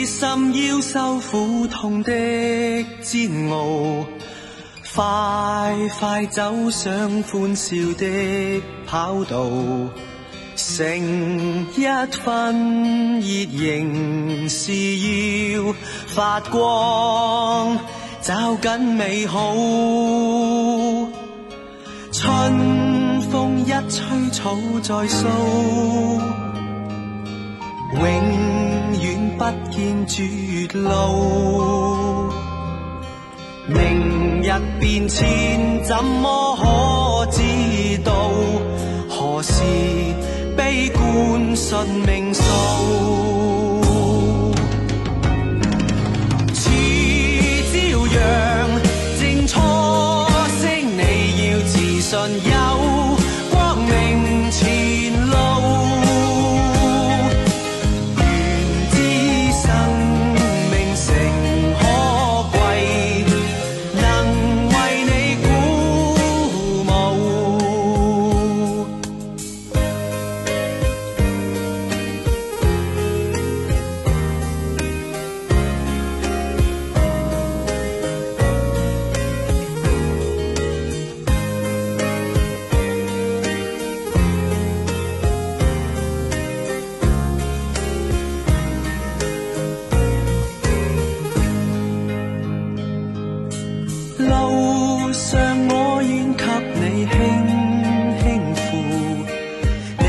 心要受苦痛的煎熬，快快走上歡笑的跑道，成一分熱仍是要發光，找緊美好。春風一吹草再蘇，永遠不見絕路。明日變遷怎麼可知道？何時悲觀信命數？似朝陽正初升，你要自信有光明前路。願知生命誠可貴，能為你鼓舞。路上我願給你輕輕扶，你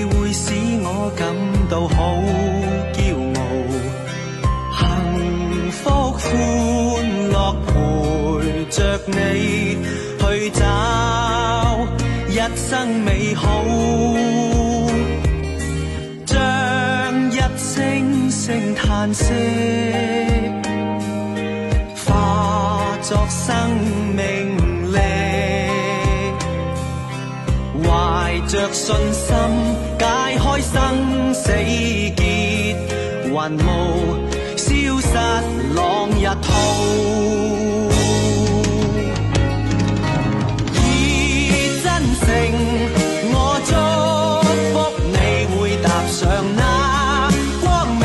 會使我感到好驕傲。幸福歡樂陪着你去找一生美好，將一聲聲嘆息作生命力，懷着信心解開生死結，雲霧消失朗日圖。以真誠我祝福你會踏上那光明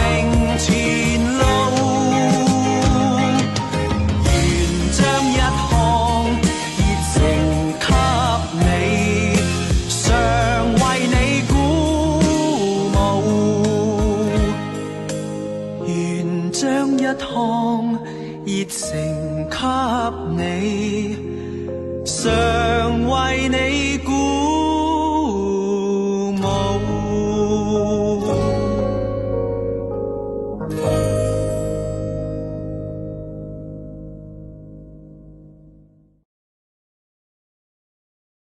前路。將一項熱誠給你，常為你鼓舞。